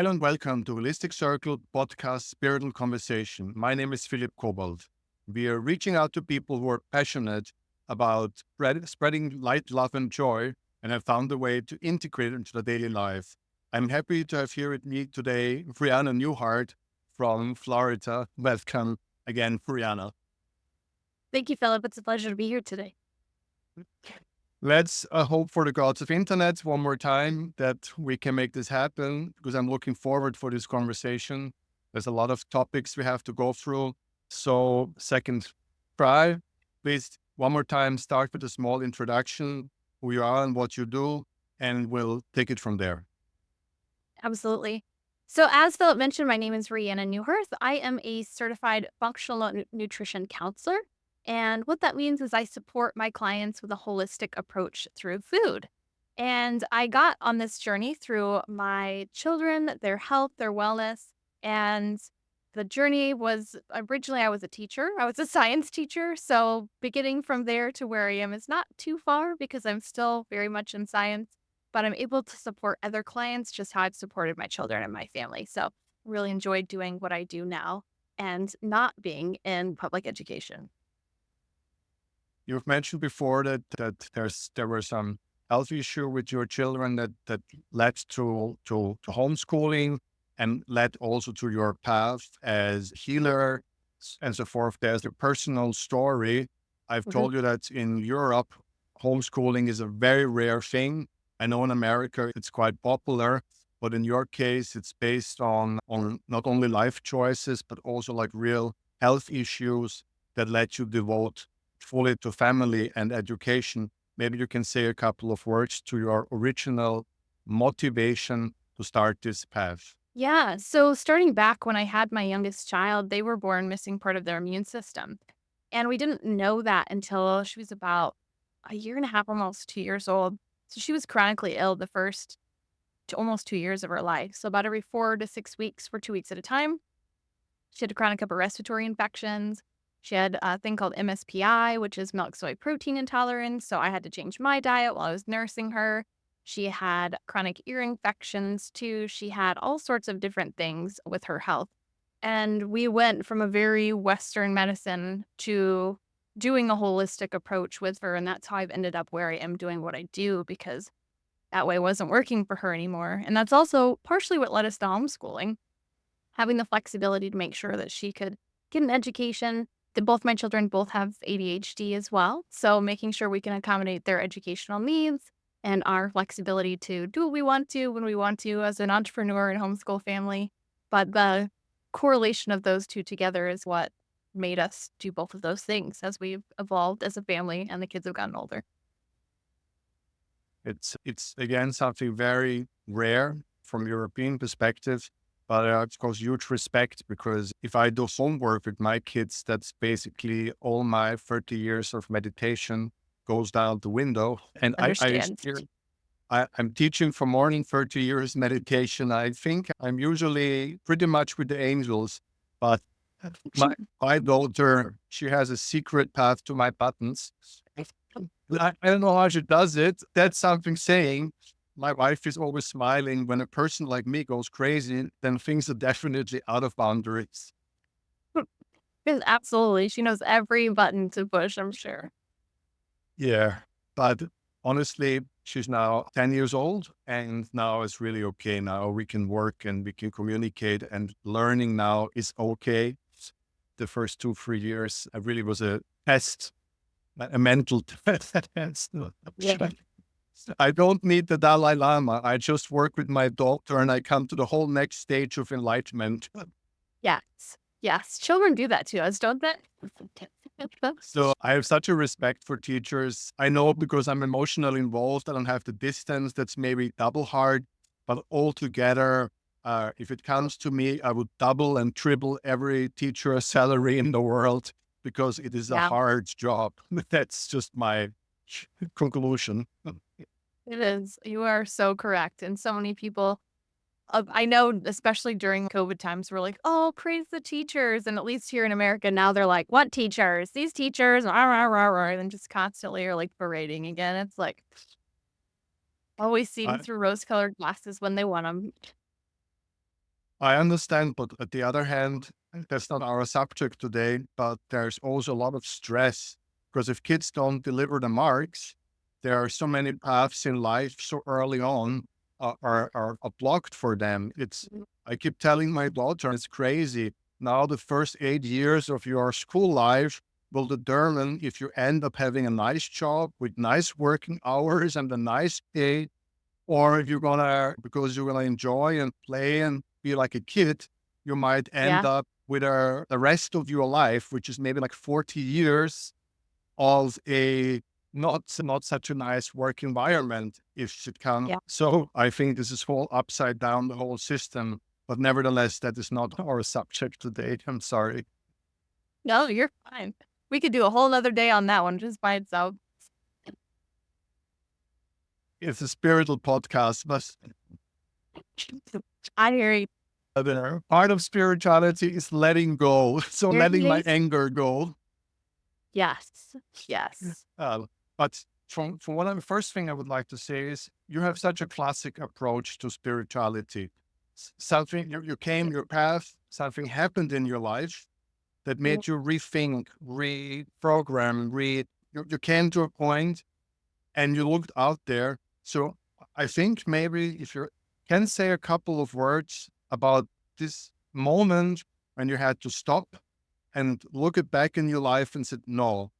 Hello and welcome to HolisticCircle podcast Spiritual Conversation. My name is Philipp Kobald. We are reaching out to people who are passionate about spreading light, love, and joy, and have found a way to integrate it into their daily life. I'm happy to have here with me today Rhiannon Neuharth from Florida. Welcome again, Rhiannon. Thank you, Philip. It's a pleasure to be here today. Let's hope for the gods of internet one more time that we can make this happen, because I'm looking forward for this conversation. There's a lot of topics we have to go through. So second try, please one more time, start with a small introduction, who you are and what you do, and we'll take it from there. Absolutely. So, as Philip mentioned, my name is Rhiannon Neuharth. I am a certified functional nutrition counselor. And what that means is I support my clients with a holistic approach through food. And I got on this journey through my children, their health, their wellness. And the journey was originally, I was a teacher, I was a science teacher. So, beginning from there to where I am is not too far because I'm still very much in science, but I'm able to support other clients just how I've supported my children and my family. So, really enjoyed doing what I do now and not being in public education. You've mentioned before that there were some health issue with your children that led to homeschooling and led also to your path as healer and so forth. There's a personal story. I've Mhm. told you that in Europe, homeschooling is a very rare thing. I know in America it's quite popular, but in your case, it's based on not only life choices, but also like real health issues that led you devote fully to family and education. Maybe you can say a couple of words to your original motivation to start this path. Yeah. So, starting back when I had my youngest child, they were born missing part of their immune system. And we didn't know that until she was about a year and a half, almost 2 years old. So, she was chronically ill the first to almost 2 years of her life. So, about every 4 to 6 weeks for 2 weeks at a time, she had chronic upper respiratory infections. She had a thing called MSPI, which is milk soy protein intolerance. So I had to change my diet while I was nursing her. She had chronic ear infections too. She had all sorts of different things with her health. And we went from a very Western medicine to doing a holistic approach with her. And that's how I've ended up where I am doing what I do, because that way wasn't working for her anymore. And that's also partially what led us to homeschooling, having the flexibility to make sure that she could get an education. That both my children both have ADHD as well. So making sure we can accommodate their educational needs and our flexibility to do what we want to when we want to as an entrepreneur and homeschool family. But the correlation of those two together is what made us do both of those things as we've evolved as a family and the kids have gotten older. It's again something very rare from European perspective, but of course huge respect, because if I do homework with my kids, that's basically all my 30 years of meditation goes down the window. And Understand. I'm teaching for more than 30 years meditation. I think I'm usually pretty much with the angels, but my daughter, she has a secret path to my buttons. I don't know how she does it. That's something saying. My wife is always smiling when a person like me goes crazy, then things are definitely out of boundaries. Yes, absolutely. She knows every button to push, I'm sure. Yeah. But honestly, she's now 10 years old and now it's really okay. Now we can work and we can communicate, and learning now is okay. The first 2, 3 years, I really was a test, a mental test. Yeah. I don't need the Dalai Lama. I just work with my daughter and I come to the whole next stage of enlightenment. Yes. Yes. Children do that to us, don't they? So I have such a respect for teachers. I know because I'm emotionally involved, I don't have the distance that's maybe double hard, but altogether, if it comes to me, I would double and triple every teacher salary in the world, because it is a Yeah, hard job. That's just my conclusion. it is. You are so correct. And so many people, I know, especially during COVID times, we're like, oh, praise the teachers. And at least here in America, now they're like, what teachers? These teachers, rah, rah, rah, rah, and just constantly are like berating again. It's like always seeing I, through rose colored glasses when they want them. I understand, but at the other hand, that's not our subject today, but there's also a lot of stress because if kids don't deliver the marks, there are so many paths in life so early on are blocked for them. I keep telling my daughter, it's crazy. Now the first 8 years of your school life will determine if you end up having a nice job with nice working hours and a nice pay, or if you're gonna, because you're gonna enjoy and play and be like a kid, you might end Yeah. up with the rest of your life, which is maybe like 40 years of a not such a nice work environment if it can. Yeah. So I think this is whole upside down the whole system. But nevertheless, that is not our subject today. I'm sorry. No, you're fine. We could do a whole nother day on that one just by itself. It's a spiritual podcast, but I hear you. part of spirituality is letting go. So There letting it my is. anger go. Yes. Yes. But from what I'm first thing I would like to say is you have such a classic approach to spirituality. Something you came your path, something happened in your life that Mm. made you rethink, reprogram, you came to a point and you looked out there. So I think maybe if you can say a couple of words about this moment when you had to stop and look it back in your life and said, no,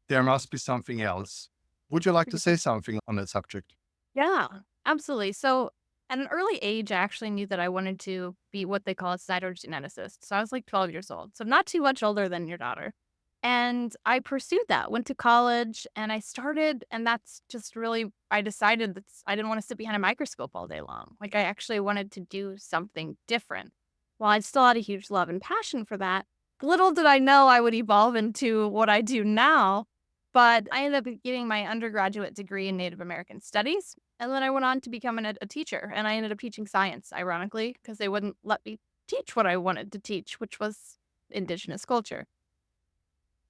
there must be something else. Would you like to say something on that subject? Yeah, absolutely. So at an early age, I actually knew that I wanted to be what they call a cytogeneticist. So I was like 12 years old. So not too much older than your daughter. And I pursued that, went to college and I started, and that's just really, I decided that I didn't want to sit behind a microscope all day long. Like I actually wanted to do something different. While I still had a huge love and passion for that, little did I know I would evolve into what I do now. But I ended up getting my undergraduate degree in Native American Studies. And then I went on to become a teacher. And I ended up teaching science, ironically, because they wouldn't let me teach what I wanted to teach, which was Indigenous culture.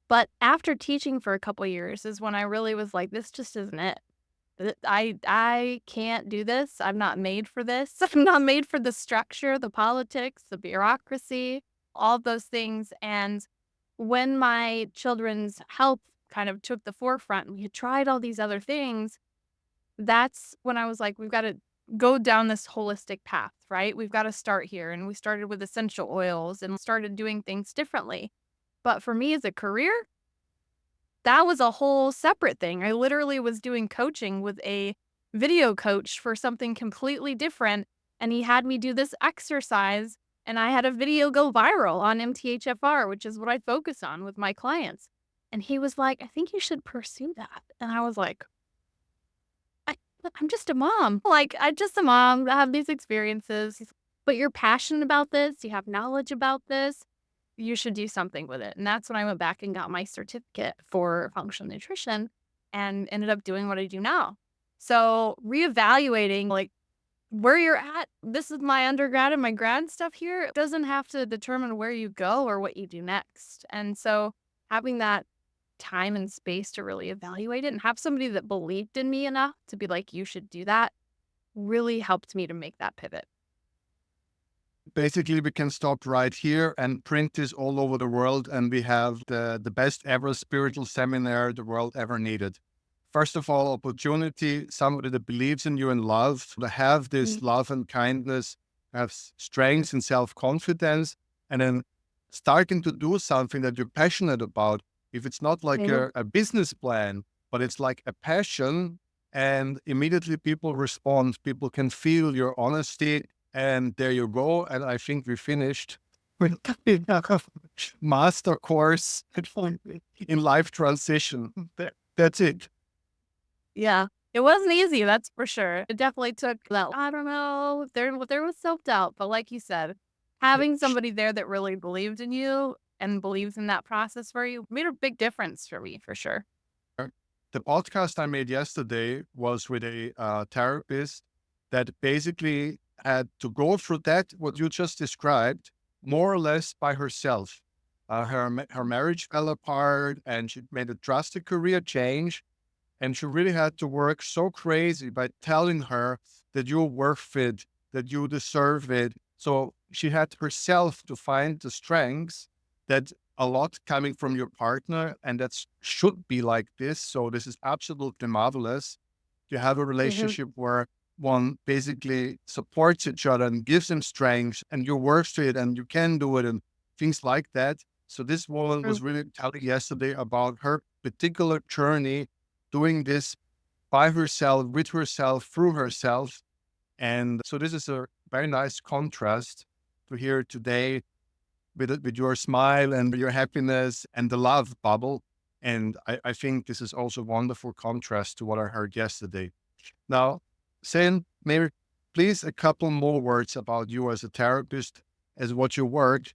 But after teaching for a couple years is when I really was like, this just isn't it. I can't do this. I'm not made for this. I'm not made for the structure, the politics, the bureaucracy, all those things. And when my children's health kind of took the forefront and we had tried all these other things, that's when I was like, we've got to go down this holistic path, right? We've got to start here. And we started with essential oils and started doing things differently. But for me as a career, that was a whole separate thing. I literally was doing coaching with a video coach for something completely different, and he had me do this exercise, and I had a video go viral on mthfr, which is what I focus on with my clients. And he was like, "I think you should pursue that." And I was like, I, I'm just a mom. Like, I'm just a mom. I have these experiences, but you're passionate about this. You have knowledge about this. You should do something with it. And that's when I went back and got my certificate for functional nutrition and ended up doing what I do now. So reevaluating like where you're at, this is my undergrad and my grad stuff here, it doesn't have to determine where you go or what you do next. And so having that time and space to really evaluate it and have somebody that believed in me enough to be like, you should do that really helped me to make that pivot. Basically, we can stop right here and print this all over the world, and we have the best ever spiritual seminar the world ever needed. First of all, opportunity, somebody that believes in you and love, to have this Mm. love and kindness, have strength and self-confidence, and then starting to do something that you're passionate about. If it's not like Mhm. a business plan, but it's like a passion, and immediately people respond, people can feel your honesty, and there you go. And I think we finished with a master course in life transition. That's it. Yeah. It wasn't easy, that's for sure. It definitely took that I don't know, there was self-doubt, but like you said, having somebody there that really believed in you and believes in that process for you made a big difference for me, for sure. The podcast I made yesterday was with a therapist that basically had to go through that, what you just described, more or less by herself. Her marriage fell apart and she made a drastic career change. And she really had to work so crazy by telling her that you're worth it, that you deserve it. So she had herself to find the strengths that a lot coming from your partner, and that should be like this. So this is absolutely marvelous. You have a Mhm. relationship where one basically supports each other and gives them strength, and you work to it and you can do it and things like that. So this woman was True. really telling yesterday about her particular journey doing this by herself, with herself, through herself. And so this is a very nice contrast to hear today with your smile and your happiness and the love bubble. And I think this is also a wonderful contrast to what I heard yesterday. Now, saying maybe please a couple more words about you as a therapist, as what you work.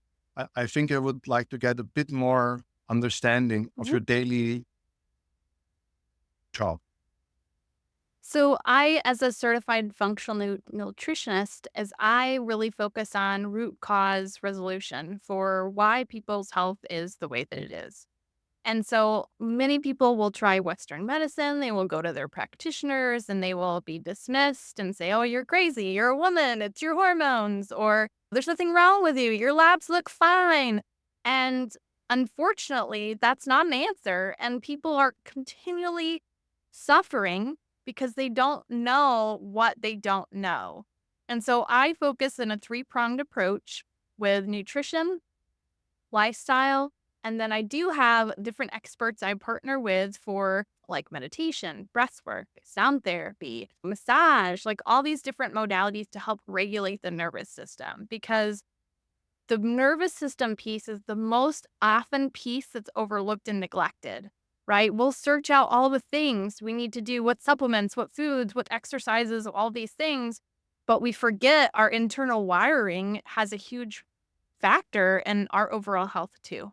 I think I would like to get a bit more understanding of Mhm. your daily job. So I, as a certified functional nutritionist, as I really focus on root cause resolution for why people's health is the way that it is. And so many people will try Western medicine. They will go to their practitioners and they will be dismissed and say, oh, you're crazy. You're a woman. It's your hormones. Or there's nothing wrong with you. Your labs look fine. And unfortunately, that's not an answer. And people are continually suffering because they don't know what they don't know. And so I focus in a three-pronged approach with nutrition, lifestyle, and then I do have different experts I partner with for like meditation, breath work, sound therapy, massage, like all these different modalities to help regulate the nervous system because the nervous system piece is the most often piece that's overlooked and neglected, right? We'll search out all the things we need to do, what supplements, what foods, what exercises, all these things, but we forget our internal wiring has a huge factor in our overall health too.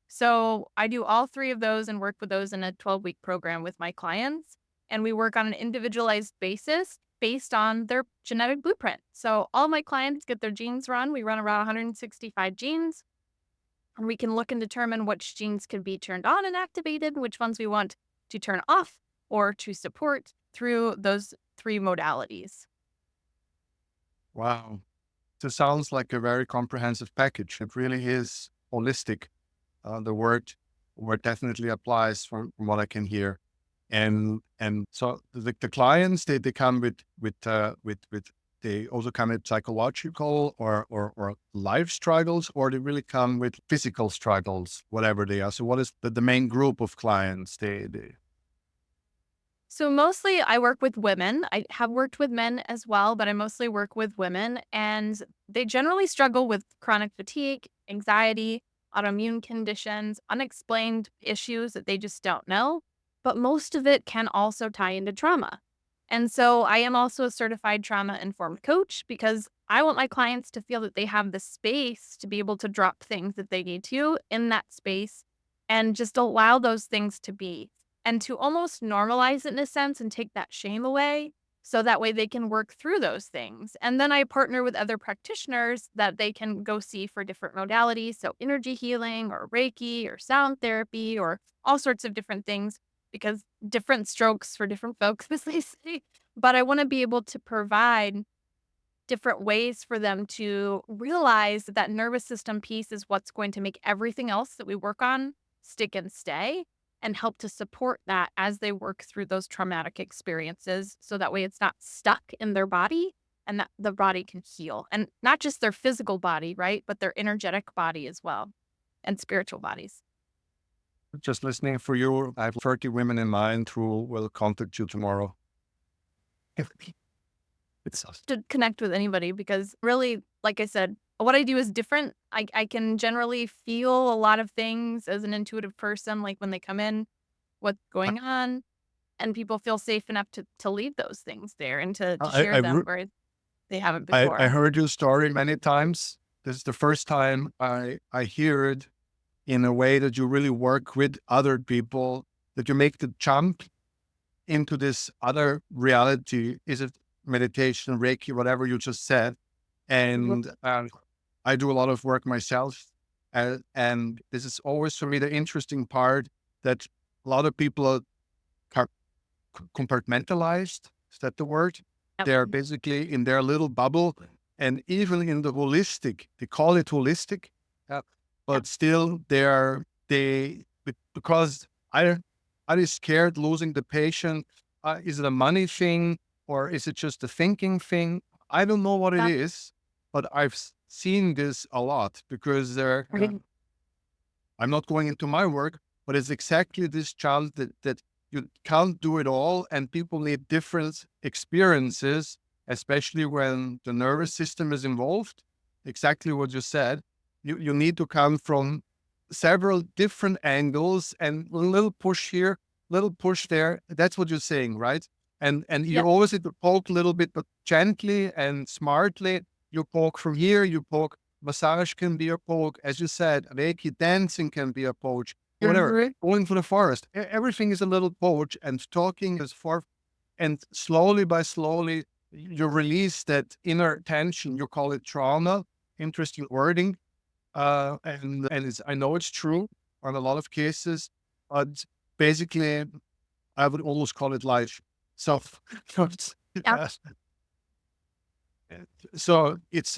So I do all three of those and work with those in a 12-week program with my clients. And we work on an individualized basis based on their genetic blueprint. So all my clients get their genes run. We run around 165 genes, and we can look and determine which genes can be turned on and activated, which ones we want to turn off or to support through those three modalities. Wow. This sounds like a very comprehensive package. It really is holistic. The word definitely applies from what I can hear. And so the clients they come with they also come with psychological or life struggles, or they really come with physical struggles, whatever they are. So what is the main group of clients? They So mostly I work with women. I have worked with men as well, but I mostly work with women and they generally struggle with chronic fatigue, anxiety, autoimmune conditions, unexplained issues that they just don't know. But most of it can also tie into trauma. And so I am also a certified trauma informed coach because I want my clients to feel that they have the space to be able to drop things that they need to in that space and just allow those things to be and to almost normalize it in a sense and take that shame away so that way they can work through those things. And then I partner with other practitioners that they can go see for different modalities. So energy healing or Reiki or sound therapy or all sorts of different things because different strokes for different folks, as they say. But I want to be able to provide different ways for them to realize that that nervous system piece is what's going to make everything else that we work on stick and stay and help to support that as they work through those traumatic experiences so that way it's not stuck in their body and that the body can heal and not just their physical body, right, but their energetic body as well and spiritual bodies. just listening for you. I have 30 women in mind who will contact you tomorrow. It's us. To connect with anybody because really, like I said, what I do is different. I can generally feel a lot of things as an intuitive person, like when they come in, what's going on, and people feel safe enough to leave those things there and to I, share I, them re- where they haven't I before. heard your story many times. This is the first time I hear it in a way that you really work with other people, that you make the jump into this other reality. Is it meditation, Reiki, whatever you just said? Mhm. And I do a lot of work myself. And this is always for me the interesting part that a lot of people are car- compartmentalized. Is that the word? Yep. They're basically in their little bubble And even in the holistic, they call it holistic, yeah, Yeah. but still because are they scared losing the patient? Is it a money thing or is it just a thinking thing? I don't know what it Yeah. is, but I've seen this a lot because Right. I'm not going into my work, but it's exactly this challenge that you can't do it all, and people need different experiences, especially when the nervous system is involved. Exactly what you said. You need to come from several different angles and a little push here, little push there. That's what you're saying, right? And you Yep. always need to poke a little bit, but gently and smartly. You poke from here, you poke. Massage can be a poke, as you said. Reiki dancing can be a poke. Whatever. Mhm. Going for the forest, everything is a little poach, and talking is for. And slowly by slowly, you release that inner tension. You call it trauma. Interesting wording, and it's, I know it's true on a lot of cases, but basically, I would almost call it life. So, Yeah. uh, so it's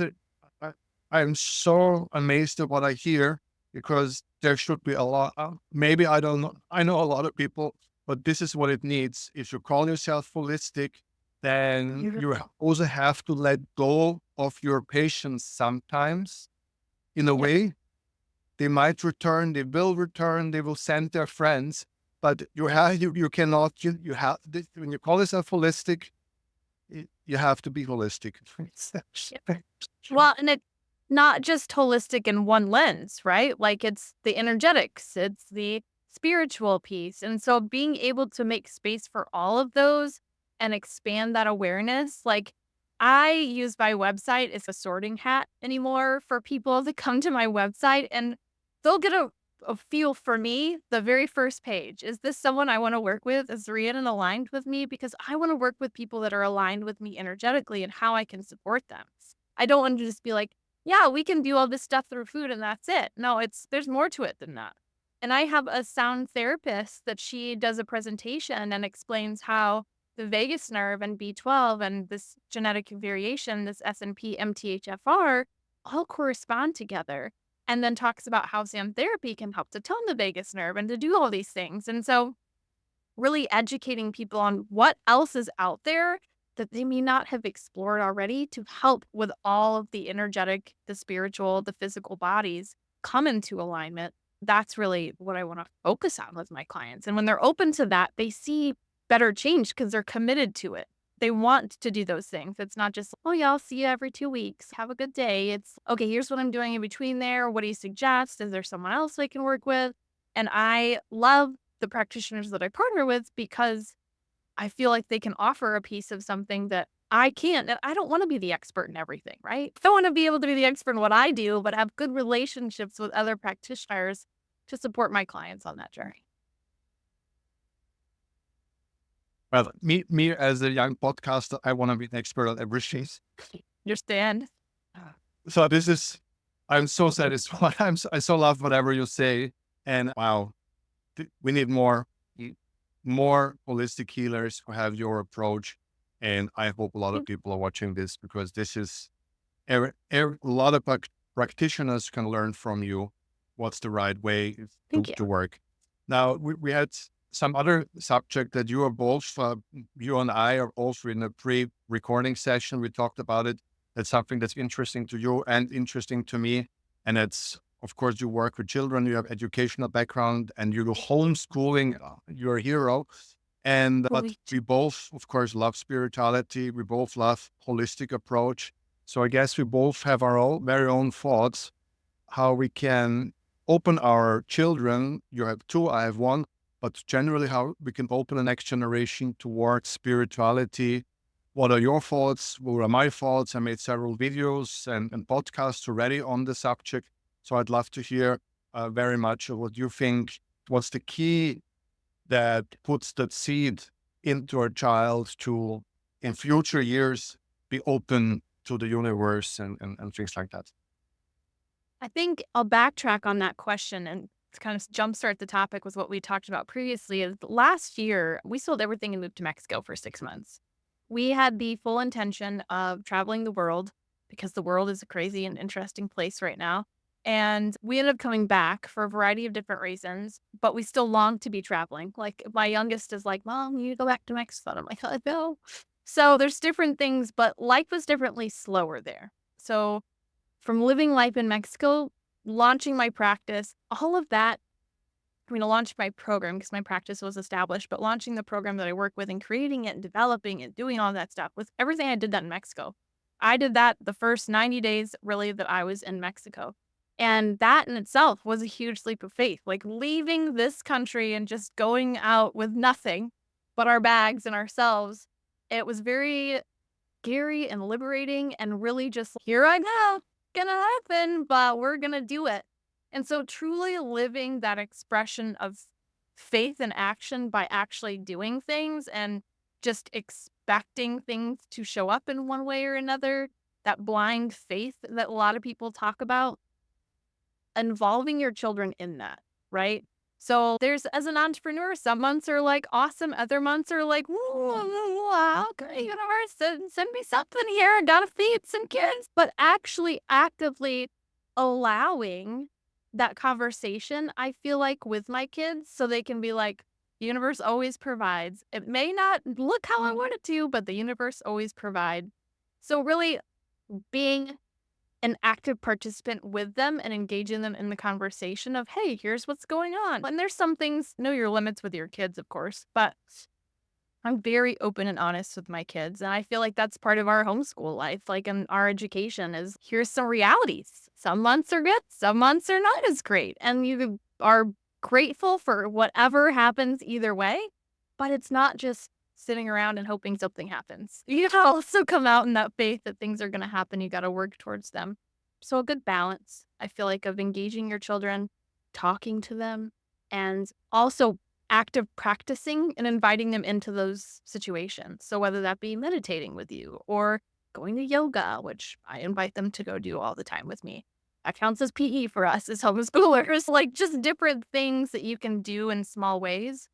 I, I'm so amazed at what I hear because there should be a lot. Maybe I don't know. I know a lot of people, but this is what it needs. If you call yourself holistic, then Mhm. you also have to let go of your patients sometimes. In a Yep. way, they might return. They will return. They will send their friends. But you cannot you have when you call yourself holistic, you have to be holistic. Yep. Well, and it's not just holistic in one lens, right? Like it's the energetics, it's the spiritual piece. And so being able to make space for all of those and expand that awareness, like I use my website as a sorting hat anymore for people that come to my website and they'll get a feel for me the very first page. Is this someone I want to work with? Is Rhiannon aligned with me? Because I want to work with people that are aligned with me energetically and how I can support them. I don't want to just be like, yeah, we can do all this stuff through food and that's it. No, there's more to it than that. And I have a sound therapist that she does a presentation and explains how the vagus nerve and B12 and this genetic variation, this SNP MTHFR, all correspond together. And then talks about how sound therapy can help to tone the vagus nerve and to do all these things. And so really educating people on what else is out there that they may not have explored already to help with all of the energetic, the spiritual, the physical bodies come into alignment. That's really what I want to focus on with my clients. And when they're open to that, they see better change because they're committed to it. They want to do those things. It's not just, oh, yeah, I'll see you every 2 weeks. Have a good day. It's, okay, here's what I'm doing in between there. What do you suggest? Is there someone else I can work with? And I love the practitioners that I partner with because I feel like they can offer a piece of something that I can't. And I don't want to be the expert in everything, right? I don't want to be able to be the expert in what I do, but have good relationships with other practitioners to support my clients on that journey. Well, me as a young podcaster, I want to be an expert on everything. Understand? So this is, I'm so satisfied. I so love whatever you say, and wow, we need more holistic healers who have your approach. And I hope a lot of people are watching this because this is a lot of practitioners can learn from you what's the right way Thank you. to work. Now, we had some other subject that you are both, you and I are also in a pre-recording session. We talked about it. That's something that's interesting to you and interesting to me. And it's, of course, you work with children, you have educational background, and you do homeschooling. You're a hero. And but Right. we both, of course, love spirituality. We both love holistic approach. So I guess we both have our own very own thoughts how we can open our children. You have two, I have one, but generally how we can open the next generation towards spirituality. What are your thoughts? What are my thoughts? I made several videos and podcasts already on the subject. So I'd love to hear very much of what you think. What's the key that puts that seed into a child to, in future years, be open to the universe and things like that? I think I'll backtrack on that question and to kind of jumpstart the topic with what we talked about previously. Is last year, we sold everything and moved to Mexico for 6 months. We had the full intention of traveling the world because the world is a crazy and interesting place right now. And we ended up coming back for a variety of different reasons, but we still long to be traveling. Like my youngest is like, Mom, you go back to Mexico. And I'm like, I know. So there's different things, but life was differently slower there. So from living life in Mexico, launching my practice, all of that, launching my program because my practice was established, but launching the program that I work with and creating it and developing it, doing all that stuff with everything I did that in Mexico. I did that the first 90 days really that I was in Mexico. And that in itself was a huge leap of faith, like leaving this country and just going out with nothing but our bags and ourselves. It was very scary and liberating and really just here I go, gonna happen, but we're gonna do it. And so truly living that expression of faith and action by actually doing things and just expecting things to show up in one way or another, that blind faith that a lot of people talk about, involving your children in that, right? So there's as an entrepreneur, some months are like awesome, other months are like, okay, universe, send me something here. I gotta feed some kids. But actually actively allowing that conversation, I feel like, with my kids, so they can be like, the universe always provides. It may not look how I want it to, but the universe always provide. So really being an active participant with them and engaging them in the conversation of, hey, here's what's going on. And there's some things, know your limits with your kids, of course, but I'm very open and honest with my kids. And I feel like that's part of our homeschool life, like in our education is here's some realities. Some months are good, some months are not as great. And you are grateful for whatever happens either way, but it's not just sitting around and hoping something happens. You gotta also come out in that faith that things are gonna happen. You gotta work towards them. So a good balance, I feel like, of engaging your children, talking to them, and also active practicing and inviting them into those situations. So whether that be meditating with you or going to yoga, which I invite them to go do all the time with me. That counts as PE for us as homeschoolers. Like just different things that you can do in small ways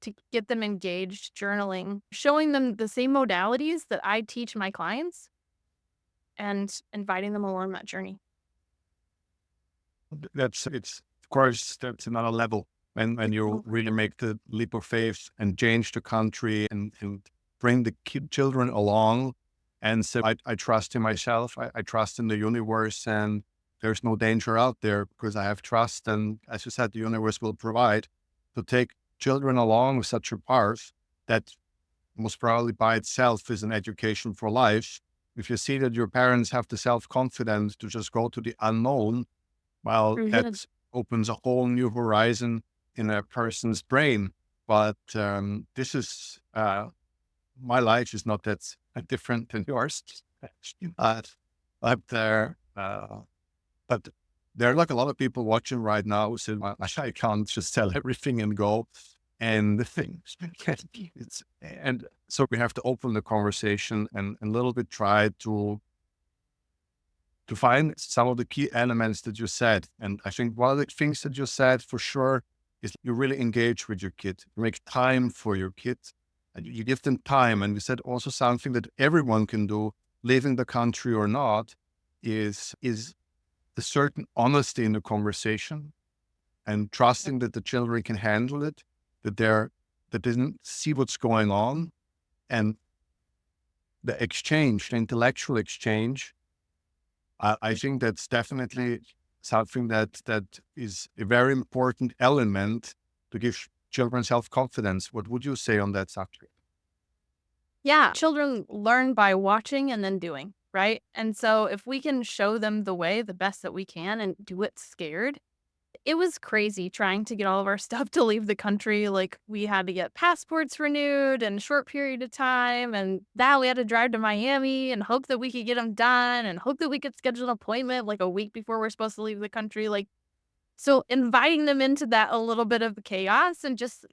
to get them engaged, journaling, showing them the same modalities that I teach my clients and inviting them along that journey. It's of course that's another level when you really make the leap of faith and change the country and bring the children along and say, I trust in myself, I trust in the universe, and there's no danger out there because I have trust. And as you said, the universe will provide. To take children along with such a path that most probably by itself is an education for life. If you see that your parents have the self-confidence to just go to the unknown, well, Mhm. that opens a whole new horizon in a person's brain. But this is, my life is not that different than yours. But, but, but there are like a lot of people watching right now who say, "Well, I can't just sell everything and go." And the things, and so we have to open the conversation and a little bit try to find some of the key elements that you said. And I think one of the things that you said for sure is you really engage with your kid, you make time for your kids, and you give them time. And we said also something that everyone can do, leaving the country or not, is a certain honesty in the conversation and trusting that the children can handle it, that they didn't see what's going on, and the exchange, the intellectual exchange. I think that's definitely something that is a very important element to give children self-confidence. What would you say on that subject? Yeah, children learn by watching and then doing, right? And so if we can show them the way the best that we can and do it scared, it was crazy trying to get all of our stuff to leave the country. Like we had to get passports renewed in a short period of time. And now we had to drive to Miami and hope that we could get them done and hope that we could schedule an appointment like a week before we're supposed to leave the country. Like, so inviting them into that a little bit of chaos and just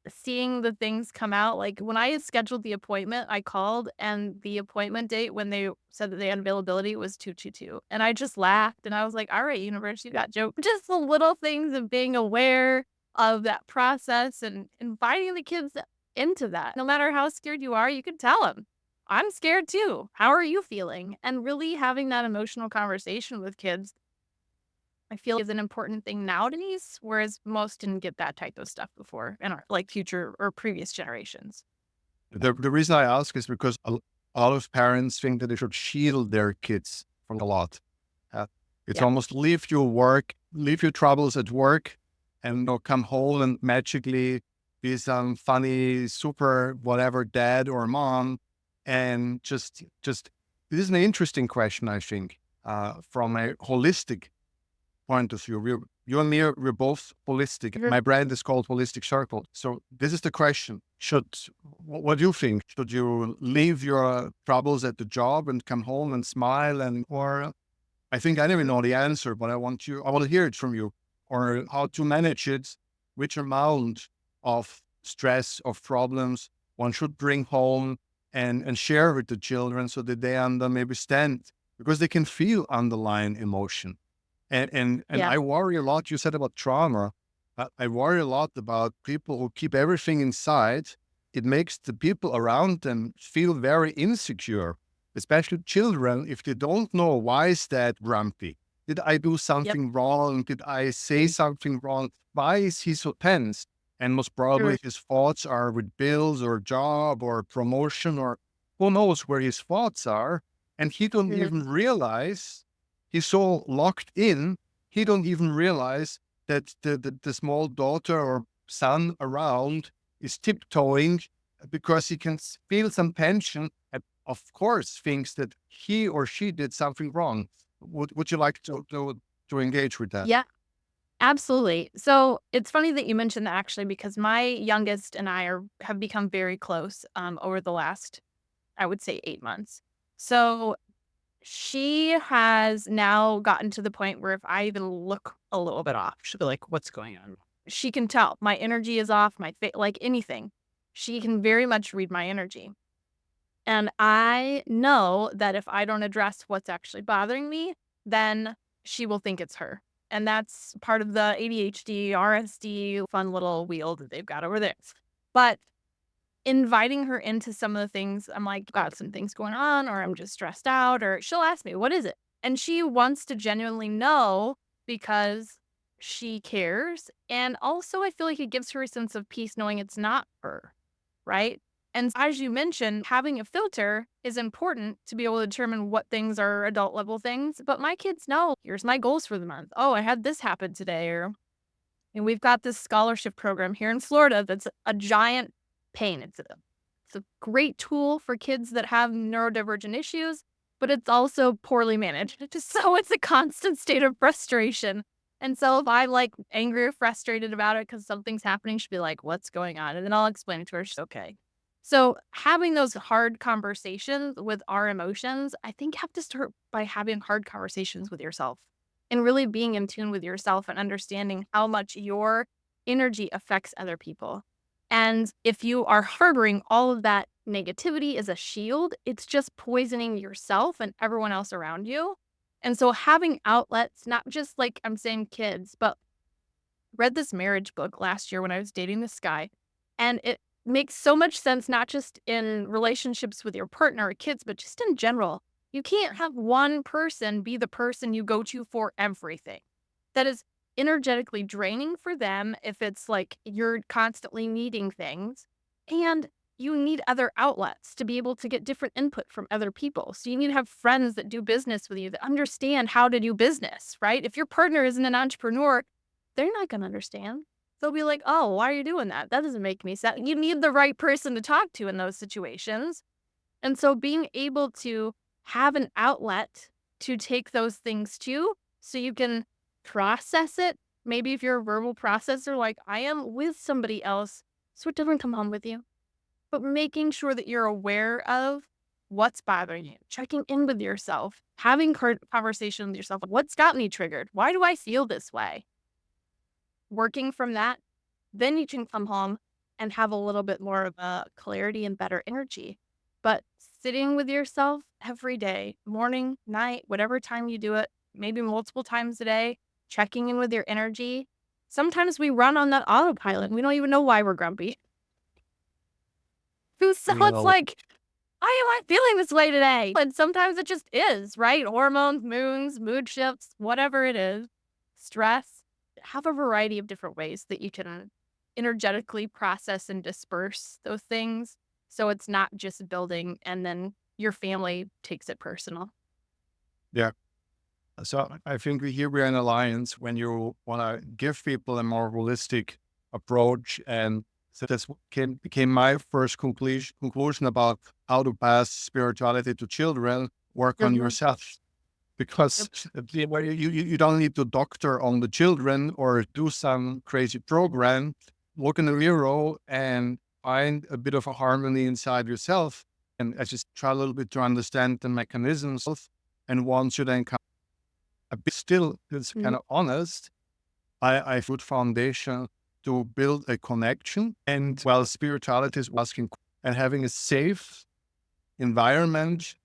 seeing the things come out. Like when I had scheduled the appointment, I called and the appointment date when they said that they had availability was 222. And I just laughed and I was like, all right, universe, you got joke. Just the little things of being aware of that process and inviting the kids into that. No matter how scared you are, you can tell them, I'm scared too. How are you feeling? And really having that emotional conversation with kids, I feel is an important thing nowadays, whereas most didn't get that type of stuff before in our like future or previous generations. The reason I ask is because a lot of parents think that they should shield their kids from a lot. Uh, it's Yeah. almost leave your work, leave your troubles at work, and come home and magically be some funny, super whatever dad or mom, and just this is an interesting question, I think, from a holistic point of view. You and me, we're both holistic. Mhm. My brand is called HolisticCircle. So this is the question. What do you think? Should you leave your troubles at the job and come home and smile or I think I don't even know the answer, but I want to hear it from you, or how to manage it, which amount of stress, of problems one should bring home and share with the children so that they maybe because they can feel underlying emotion. And Yeah. I worry a lot. You said about trauma. I worry a lot about people who keep everything inside. It makes the people around them feel very insecure, especially children, if they don't know why is dad grumpy. Did I do Yep. something wrong? Did I say something wrong? Why is he so tense? And most True. probably his thoughts are with bills or job or promotion or who knows where his thoughts are. And he don't Mhm. even realize he's so locked in, he don't even realize that the small daughter or son around is tiptoeing because he can feel some tension and of course thinks that he or she did something wrong. Would you like to engage with that? Yeah. Absolutely. So it's funny that you mentioned that actually, because my youngest and I have become very close over the last, I would say, 8 months. So she has now gotten to the point where if I even look a little bit off, she'll be like, "What's going on?" She can tell my energy is off, like anything. She can very much read my energy. And I know that if I don't address what's actually bothering me, then she will think it's her. And that's part of the ADHD, RSD, fun little wheel that they've got over there. But inviting her into some of the things, I'm like, got some things going on, or I'm just stressed out, or she'll ask me, what is it? And she wants to genuinely know because she cares. And also, I feel like it gives her a sense of peace knowing it's not her, right? And as you mentioned, having a filter is important to be able to determine what things are adult level things. But my kids know, here's my goals for the month. Oh, I had this happen today. Or and we've got this scholarship program here in Florida that's a giant pain. It's a great tool for kids that have neurodivergent issues, but it's also poorly managed. So it's a constant state of frustration. And so if I'm like angry or frustrated about it because something's happening, she'll be like, "What's going on?" And then I'll explain it to her. She's okay. So having those hard conversations with our emotions, I think have to start by having hard conversations with yourself and really being in tune with yourself and understanding how much your energy affects other people. And if you are harboring all of that negativity as a shield, it's just poisoning yourself and everyone else around you. And so having outlets, not just like I'm saying kids, but read this marriage book last year when I was dating this guy. And it makes so much sense, not just in relationships with your partner or kids, but just in general. You can't have one person be the person you go to for everything. That is energetically draining for them if it's like you're constantly needing things. And you need other outlets to be able to get different input from other people. So you need to have friends that do business with you that understand how to do business, right? If your partner isn't an entrepreneur, they're not gonna understand. They'll be like, "Oh, why are you doing that? That doesn't make any sense." You need the right person to talk to in those situations. And so being able to have an outlet to take those things to, so you can process it. Maybe if you're a verbal processor like I am with somebody else, so it doesn't come home with you. But making sure that you're aware of what's bothering you, checking in with yourself, having conversation with yourself. What's got me triggered? Why do I feel this way? Working from that, then you can come home and have a little bit more of a clarity and better energy. But sitting with yourself every day, morning, night, whatever time you do it, maybe multiple times a day, checking in with your energy. Sometimes we run on that autopilot and we don't even know why we're grumpy. So You it's know, like, why am I feeling this way today? And sometimes it just is, right? Hormones, moons, mood shifts, whatever it is, stress. Have a variety of different ways that you can energetically process and disperse those things. So it's not just building and then your family takes it personal. Yeah. So I think we're in alliance when you want to give people a more holistic approach. And so that's what became my first conclusion about how to pass spirituality to children, work on Mhm. yourself. Because Yep. you don't need to doctor on the children or do some crazy program. Look in the mirror and find a bit of a harmony inside yourself. And I just try a little bit to understand the mechanisms. And once you then a bit still is Mhm. kind of honest, I have good foundation to build a connection. And while spirituality is asking and having a safe environment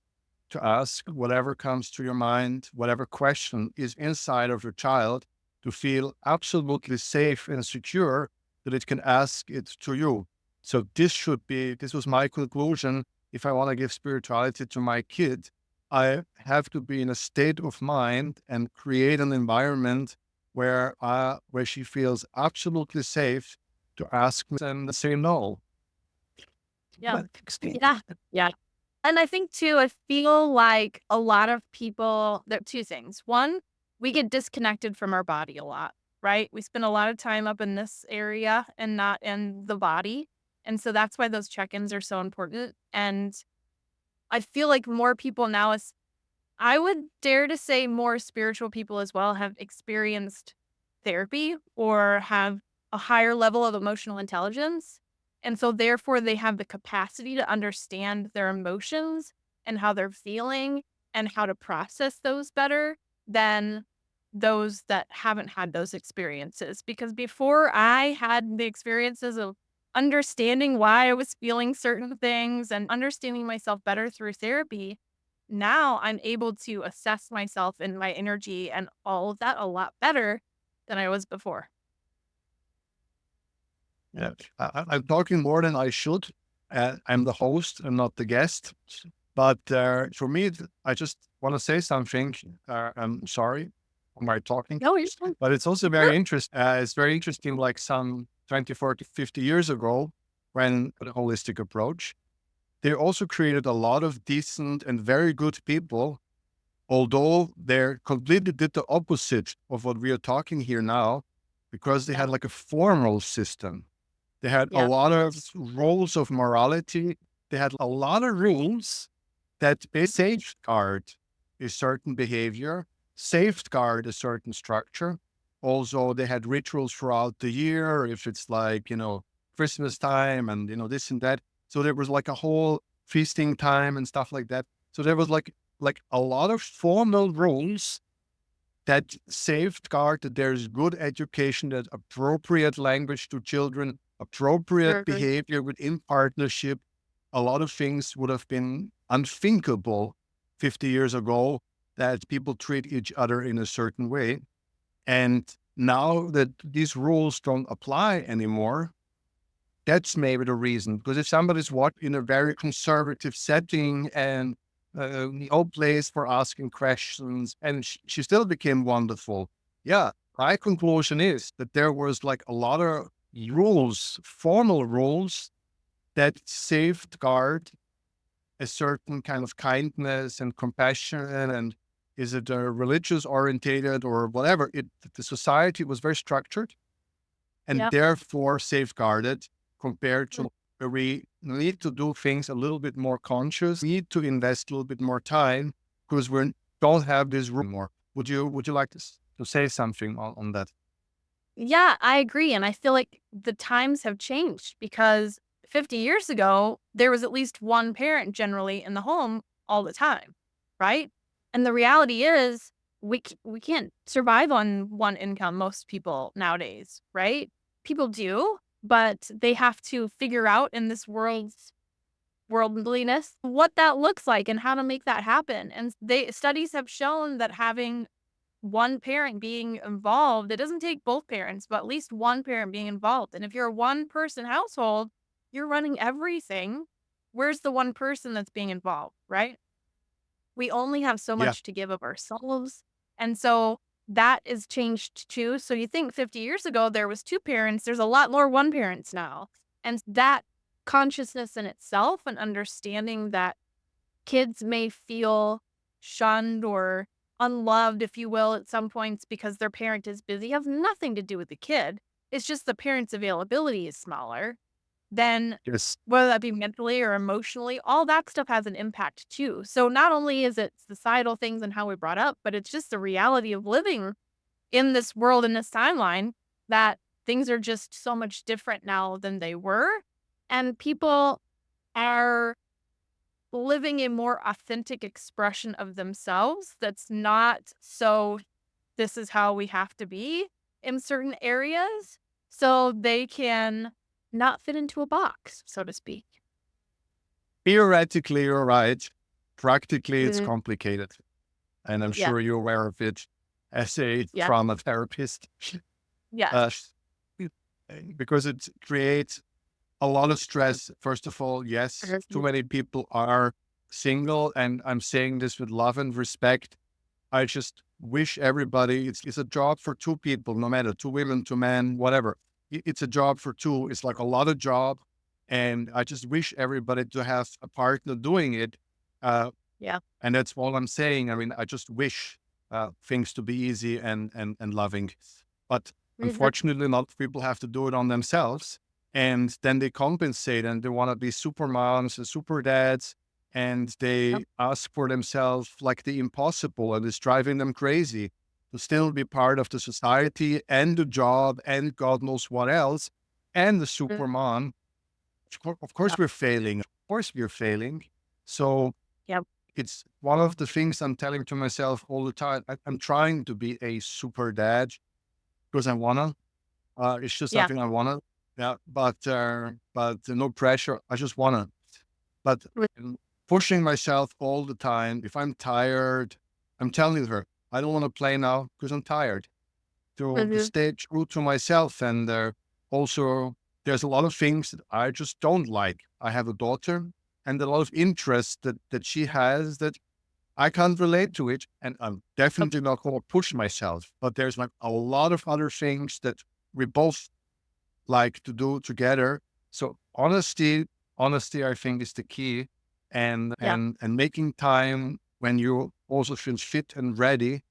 to ask whatever comes to your mind, whatever question is inside of your child, to feel absolutely safe and secure that it can ask it to you. So this was my conclusion. If I want to give spirituality to my kid, I have to be in a state of mind and create an environment where she feels absolutely safe to ask me and say no. Yeah. Yeah. Yeah. And I think too, I feel like a lot of people, there are two things. One, we get disconnected from our body a lot, right? We spend a lot of time up in this area and not in the body. And so that's why those check-ins are so important. And I feel like more people now is I would dare to say more spiritual people as well have experienced therapy or have a higher level of emotional intelligence. And so, therefore, they have the capacity to understand their emotions and how they're feeling and how to process those better than those that haven't had those experiences. Because before I had the experiences of understanding why I was feeling certain things and understanding myself better through therapy, now I'm able to assess myself and my energy and all of that a lot better than I was before. Yeah, I'm talking more than I should. I'm the host and not the guest. But for me, I just want to say something. I'm sorry for my talking, No, you're fine. but it's also very interesting. It's very interesting, like some 20, 40, 50 years ago, when the holistic approach, they also created a lot of decent and very good people, although they completely did the opposite of what we are talking here now, because they Yeah. had like a formal system. They had a Yeah. lot of rules of morality. They had a lot of rules that safeguard a certain behavior, safeguard a certain structure. Also, they had rituals throughout the year, if it's like, Christmas time and, this and that. So there was like a whole feasting time and stuff like that. So there was like a lot of formal rules that safeguard that there's good education, that appropriate language to children, appropriate Sure. behavior within partnership. A lot of things would have been unthinkable 50 years ago that people treat each other in a certain way. And now that these rules don't apply anymore, that's maybe the reason. Because if somebody's in a very conservative setting and no place for asking questions, and she still became wonderful. Yeah, my conclusion is that there was like a lot of rules, formal rules that safeguard a certain kind of kindness and compassion. And is it religious orientated or whatever? The society was very structured and Yeah. therefore safeguarded compared Mm. to where we need to do things a little bit more conscious, need to invest a little bit more time because we don't have this room more. Would you like to say something on that? Yeah, I agree. And I feel like the times have changed because 50 years ago, there was at least one parent generally in the home all the time, right? And the reality is, we can't survive on one income, most people nowadays, right? People do, but they have to figure out in this worldliness what that looks like and how to make that happen. And studies have shown that having one parent being involved, it doesn't take both parents, but at least one parent being involved. And if you're a one person household, you're running everything. where's the one person that's being involved, right? We only have so Yeah. much to give of ourselves. And so that is changed too. So you think 50 years ago, there was two parents, there's a lot more one parents now. And that consciousness in itself and understanding that kids may feel shunned or unloved, if you will, at some points because their parent is busy has nothing to do with the kid. It's just the parent's availability is smaller. Then Yes. whether that be mentally or emotionally, all that stuff has an impact too. So not only is it societal things and how we brought up, but it's just the reality of living in this world, in this timeline, that things are just so much different now than they were. And people are living a more authentic expression of themselves that's not so this is how we have to be in certain areas so they can not fit into a box, so to speak. Theoretically, you're right. Practically, it's Mhm. complicated. And I'm Yeah. sure you're aware of it as a Yeah. trauma therapist. Uh, Yes. because it creates a lot of stress. First of all, yes, too Mhm. many people are single, and I'm saying this with love and respect. I just wish everybody, it's a job for two people, no matter two women, two men, whatever. It's a job for two. It's like a lot of job. And I just wish everybody to have a partner doing it. Uh, Yeah. and that's all I'm saying. I mean, I just wish things to be easy and loving. But Mhm. unfortunately, not people have to do it on themselves. And then they compensate and they want to be super moms and super dads. And Yep. they ask for themselves like the impossible, and it's driving them crazy to still be part of the society and the job and God knows what else and the super Mhm. mom. Of course, Yep. we're failing. Of course, we're failing. So Yep. it's one of the things I'm telling to myself all the time. I'm trying to be a super dad because I wanna. It's just Yeah. something I wanna. Yeah, but no pressure. I just wanna. But um, pushing myself all the time. If I'm tired, I'm telling her I don't want to play now because I'm tired. To Mhm. stay true to myself, and also there's a lot of things that I just don't like. I have a daughter, and a lot of interests that she has that I can't relate to it, and I'm Yep. definitely not going to push myself. But there's like a lot of other things that we both like to do together. So honesty, I think is the key, and Yeah. making time when you also feel fit and ready.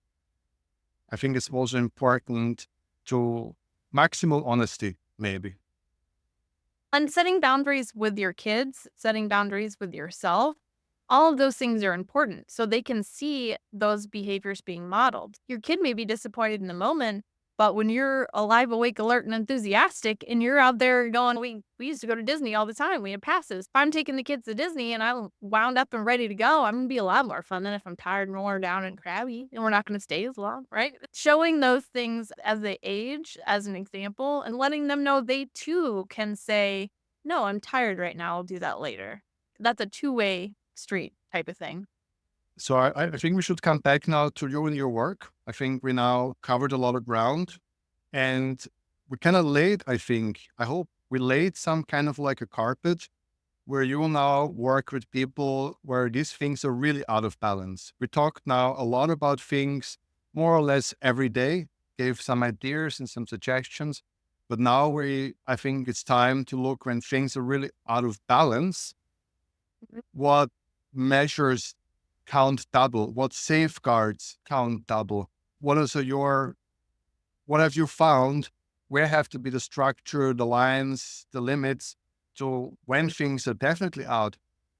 I think it's also important to maximal honesty, maybe. And setting boundaries with your kids, setting boundaries with yourself, all of those things are important so they can see those behaviors being modeled. Your kid may be disappointed in the moment, but when you're alive, awake, alert, and enthusiastic, and you're out there going, we used to go to Disney all the time. We had passes. If I'm taking the kids to Disney and I'm wound up and ready to go, I'm gonna be a lot more fun than if I'm tired and worn down and crabby, and we're not gonna stay as long, right? Showing those things as they age, as an example, and letting them know they too can say, no, I'm tired right now. I'll do that later. That's a two-way street type of thing. So I think we should come back now to you and your work. I think we now covered a lot of ground, and we kind of laid, I think, I hope we laid some kind of like a carpet where you will now work with people where these things are really out of balance. We talked now a lot about things more or less every day, gave some ideas and some suggestions. But now I think it's time to look when things are really out of balance. Mhm. What measures count double? What safeguards count double? What is what have you found? Where have to be the structure, the lines, the limits to when things are definitely out?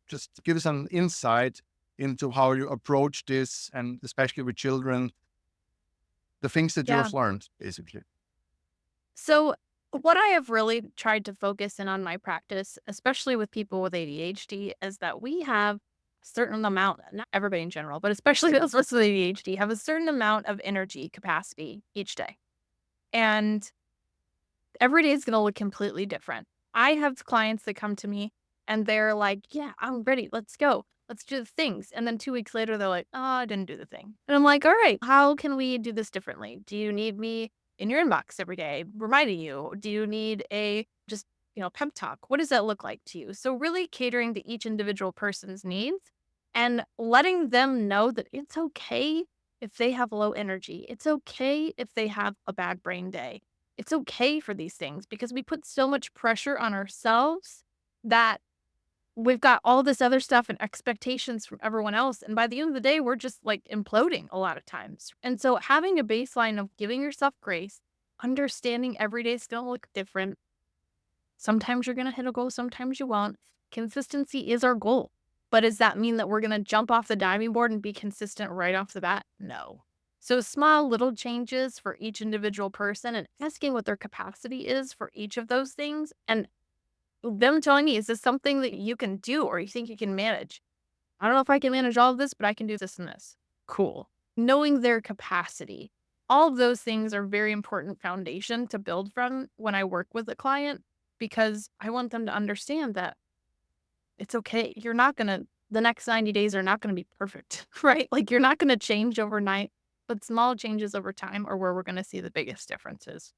Just give us an insight into how you approach this, and especially with children, the things that you Yeah. have learned, basically. So, what I have really tried to focus in on my practice, especially with people with ADHD, is that we have a certain amount, not everybody in general, but especially those with ADHD, have a certain amount of energy capacity each day. And every day is going to look completely different. I have clients that come to me and they're like, yeah, I'm ready. Let's go. Let's do the things. And then 2 weeks later, they're like, oh, I didn't do the thing. And I'm like, all right, how can we do this differently? Do you need me in your inbox every day reminding you? Do you need a just pep talk. What does that look like to you? So really catering to each individual person's needs and letting them know that it's okay if they have low energy. It's okay if they have a bad brain day. It's okay for these things because we put so much pressure on ourselves that we've got all this other stuff and expectations from everyone else. And by the end of the day, we're just like imploding a lot of times. And so having a baseline of giving yourself grace, understanding every day's going to look different. Sometimes you're going to hit a goal, sometimes you won't. Consistency is our goal. But does that mean that we're going to jump off the diving board and be consistent right off the bat? No. So small little changes for each individual person and asking what their capacity is for each of those things and them telling me, is this something that you can do or you think you can manage? I don't know if I can manage all of this, but I can do this and this. Cool. Knowing their capacity. All of those things are very important foundation to build from when I work with a client because I want them to understand that it's okay. The next 90 days are not going to be perfect, right? Like you're not going to change overnight, but small changes over time are where we're going to see the biggest differences.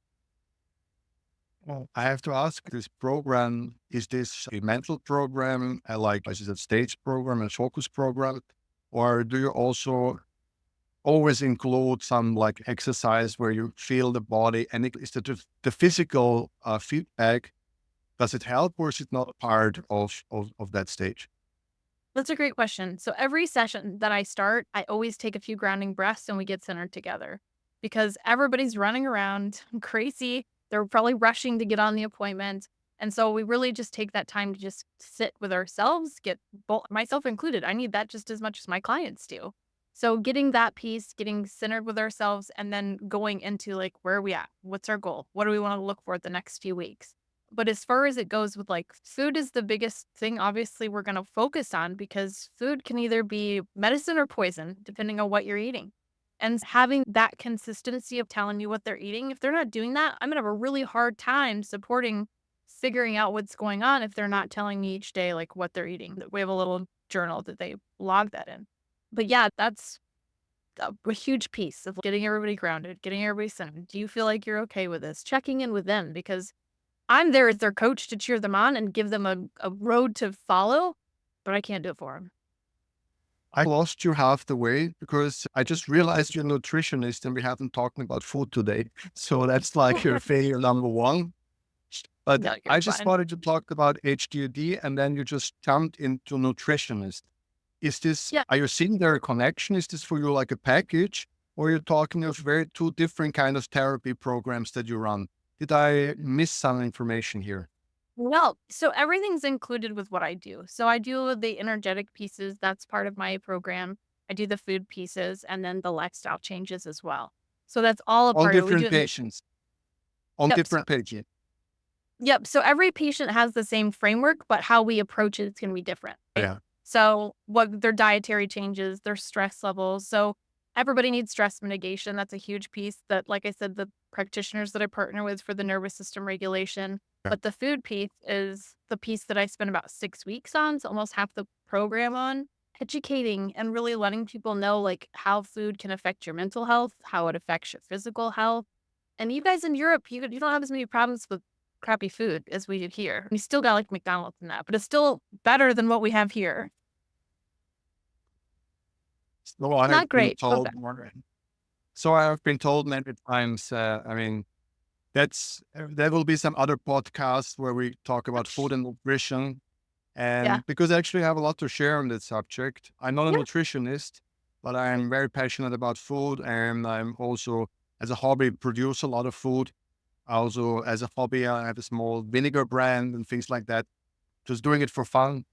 Well, I have to ask, this program, is this a mental program, is it a stage program, a focus program, or do you also always include some like exercise where you feel the body, and is the physical feedback, does it help or is it not a part of that stage? That's a great question. So every session that I start, I always take a few grounding breaths and we get centered together because everybody's running around crazy. They're probably rushing to get on the appointment. And so we really just take that time to just sit with ourselves, get myself included. I need that just as much as my clients do. So getting that piece, getting centered with ourselves, and then going into like, where are we at? What's our goal? What do we want to look for the next few weeks? But as far as it goes with like food is the biggest thing, obviously, we're going to focus on because food can either be medicine or poison, depending on what you're eating. And having that consistency of telling me what they're eating, if they're not doing that, I'm going to have a really hard time supporting figuring out what's going on if they're not telling me each day like what they're eating. We have a little journal that they log that in. But yeah, that's a huge piece of getting everybody grounded, getting everybody centered. Do you feel like you're okay with this? Checking in with them because I'm there as their coach to cheer them on and give them a road to follow, but I can't do it for them. I lost you half the way because I just realized you're a nutritionist and we haven't talked about food today. So that's like your failure number one. But No, you're I just fine. wanted to talk about HDD and then you just jumped into nutritionist. Yeah. Are you seeing there a connection? Is this for you like a package, or you're talking of very two different kind of therapy programs that you run? Did I miss some information here? Well, so everything's included with what I do. So I do the energetic pieces, that's part of my program. I do the food pieces and then the lifestyle changes as well. So that's all a On part of it. We do different it in patients, on yep. different pages. Yep. So every patient has the same framework, but how we approach it is going to be different. Right? Yeah. So what their dietary changes, their stress levels. So everybody needs stress mitigation. That's a huge piece that, like I said, the practitioners that I partner with for the nervous system regulation. Yeah. But the food piece is the piece that I spend about 6 weeks on. So almost half the program on educating and really letting people know like how food can affect your mental health, how it affects your physical health. And you guys in Europe, you don't have as many problems with crappy food as we did here. We still got like McDonald's and that, but it's still better than what we have here. So I have Not been great, but told better. more. So I have been told many times. I mean, there will be some other podcasts where we talk about food and nutrition, Yeah. and because I actually have a lot to share on this subject. I'm not a Yeah. nutritionist, but I am very passionate about food, and I'm also, as a hobby, produce a lot of food. Also, as a hobby, I have a small vinegar brand and things like that. Just doing it for fun.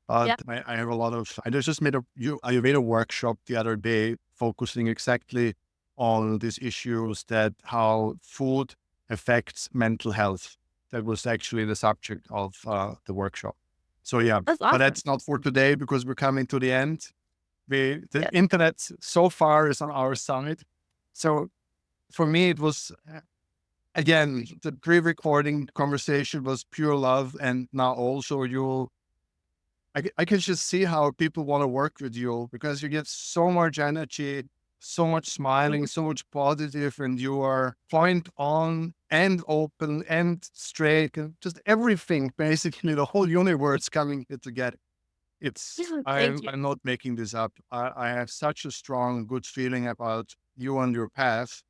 But Yeah. I have a lot of. I just made I made a workshop the other day focusing exactly on these issues, that how food affects mental health. That was actually the subject of the workshop. So yeah, That's but awesome. that's not for today because we're coming to the end. The Yeah. internet so far is on our side. So for me, it was again, the pre-recording conversation was pure love, and now also I can just see how people want to work with you because you give so much energy, so much smiling, so much positive, and you are point on and open and straight and just everything, basically the whole universe coming here together. Thank you. I'm not making this up. I have such a strong, good feeling about you and your path.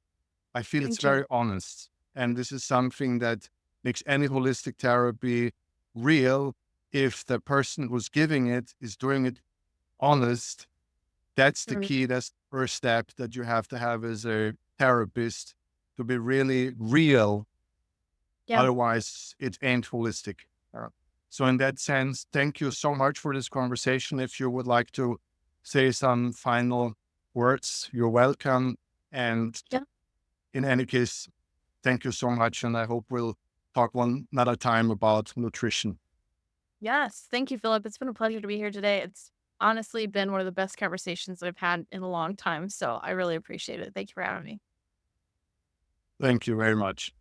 I feel it's Thank you. very honest. And this is something that makes any holistic therapy real. If the person who's giving it is doing it honest, that's the Mm, key. That's the first step that you have to have as a therapist to be really real. yeah. Otherwise, it ain't holistic. Uh, So, in that sense, thank you so much for this conversation. If you would like to say some final words, you're welcome. And Yeah. in any case, thank you so much. And I hope we'll talk one another time about nutrition. Yes. Thank you, Philip. It's been a pleasure to be here today. It's honestly been one of the best conversations I've had in a long time. So I really appreciate it. Thank you for having me. Thank you very much.